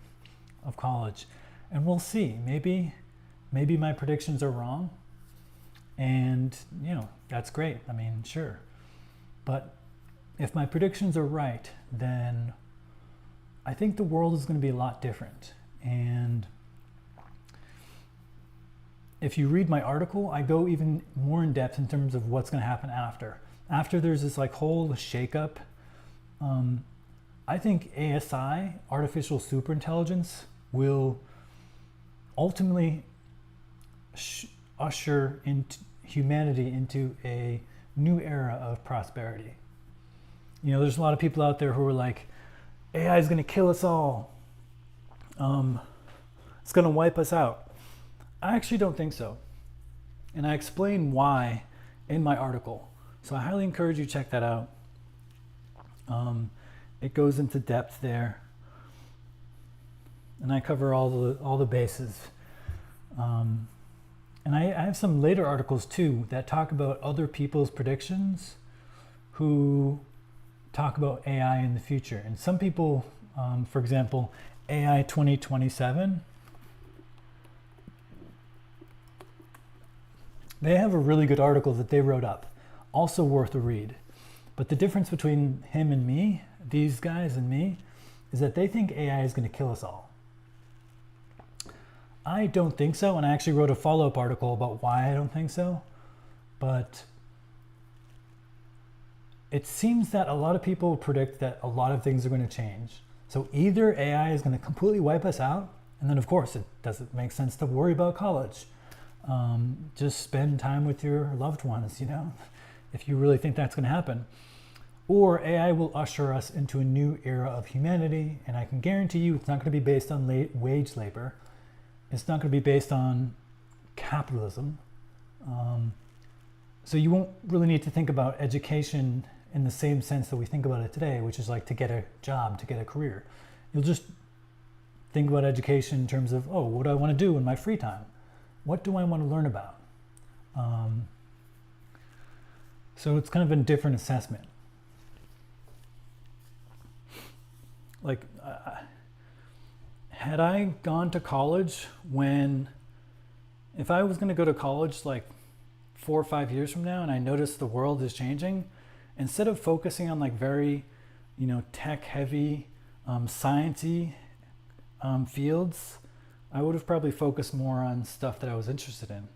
of college, and we'll see. Maybe my predictions are wrong, and that's great. I mean, sure, but if my predictions are right, then I think the world is going to be a lot different. And if you read my article, I go even more in depth in terms of what's going to happen after. After there's this like whole shakeup, I think ASI, artificial superintelligence, will ultimately usher humanity into a new era of prosperity. You know, there's a lot of people out there who are like, AI is going to kill us all. It's going to wipe us out. I actually don't think so. And I explain why in my article. So I highly encourage you to check that out. It goes into depth there. And I cover all the bases. And I have some later articles too that talk about other people's predictions who talk about AI in the future. And some people, for example, AI 2027, they have a really good article that they wrote up, also worth a read. But the difference between him and me, these guys and me, is that they think AI is going to kill us all. I don't think so, and I actually wrote a follow-up article about why I don't think so. But it seems that a lot of people predict that a lot of things are going to change. So either AI is going to completely wipe us out, and then of course it doesn't make sense to worry about college. Just spend time with your loved ones, you know, if you really think that's going to happen. Or AI will usher us into a new era of humanity, and I can guarantee you it's not going to be based on wage labor. It's not going to be based on capitalism. So you won't really need to think about education in the same sense that we think about it today, which is like to get a job, to get a career. You'll just think about education in terms of, oh, what do I want to do in my free time? What do I want to learn about? So it's kind of a different assessment. Like, had I gone to college if I was going to go to college like 4 or 5 years from now and I noticed the world is changing, instead of focusing on like very, tech heavy, sciencey fields, I would have probably focused more on stuff that I was interested in.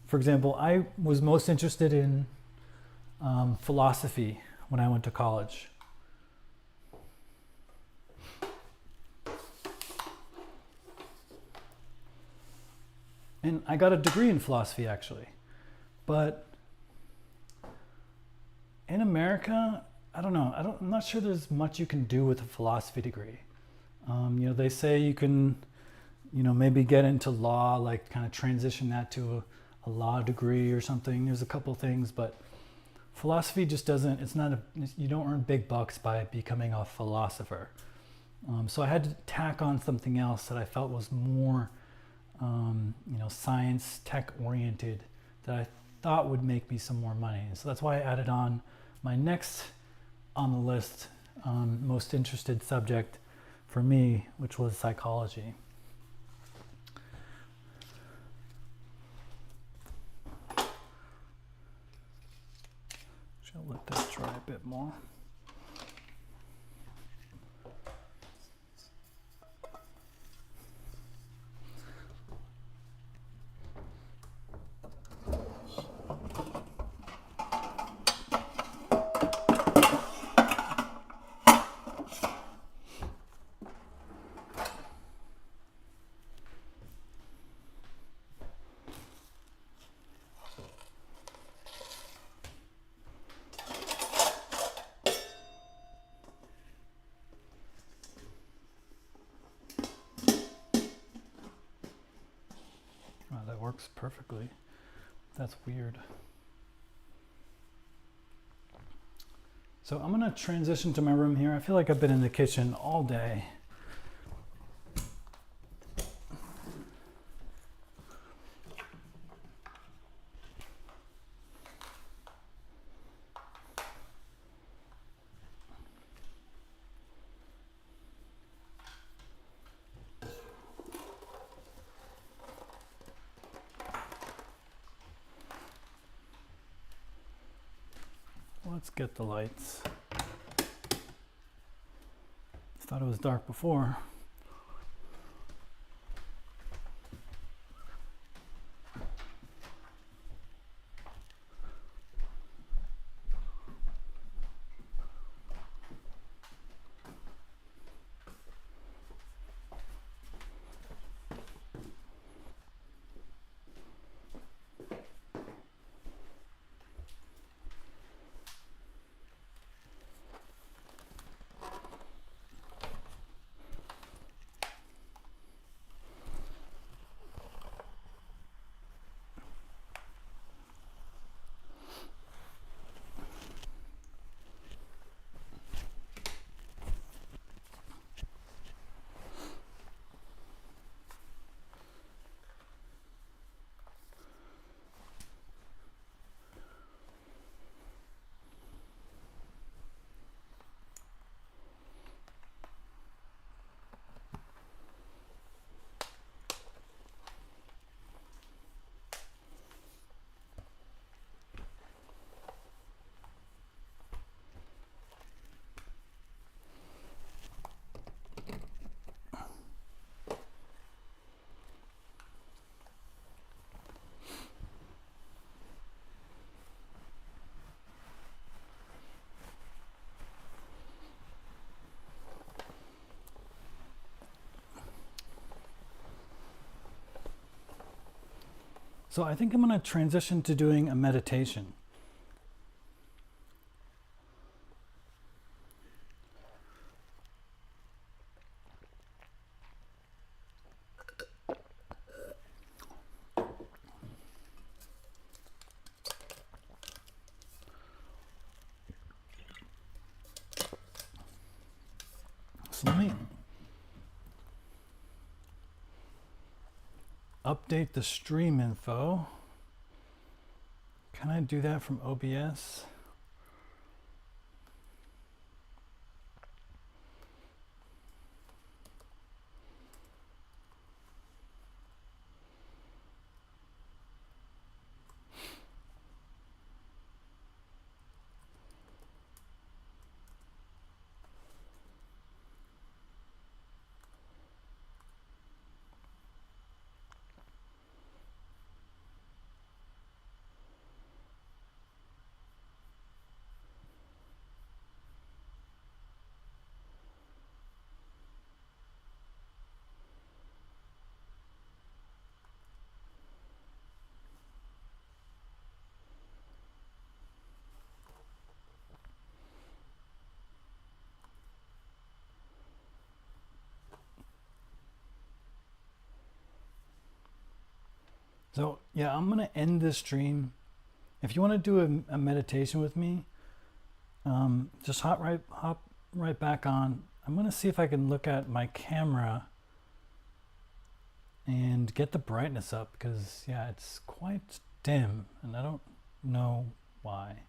For example, I was most interested in philosophy when I went to college. And I got a degree in philosophy actually. But in America, I don't know. I'm not sure there's much you can do with a philosophy degree. They say you can, maybe get into law, like kind of transition that to a law degree or something. There's a couple things, but philosophy just doesn't, you don't earn big bucks by becoming a philosopher. So I had to tack on something else that I felt was more, science, tech oriented, that I thought would make me some more money. So that's why I added on my next on the list, most interested subject for me, which was psychology. I'll let this dry a bit more. That works perfectly. That's weird. So I'm gonna transition to my room here. I feel like I've been in the kitchen all day. Let's get the lights. Thought it was dark before. So I think I'm going to transition to doing a meditation. So let me update the stream info. Can I do that from OBS? So yeah, I'm gonna end this stream. If you want to do a meditation with me, just hop right back on. I'm gonna see if I can look at my camera and get the brightness up, because yeah, it's quite dim and I don't know why.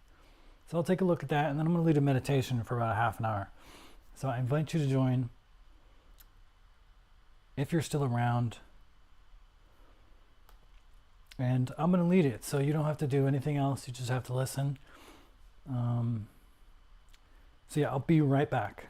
So I'll take a look at that, and then I'm gonna lead a meditation for about a half an hour. So I invite you to join if you're still around. And I'm going to lead it, so you don't have to do anything else. You just have to listen. So yeah, I'll be right back.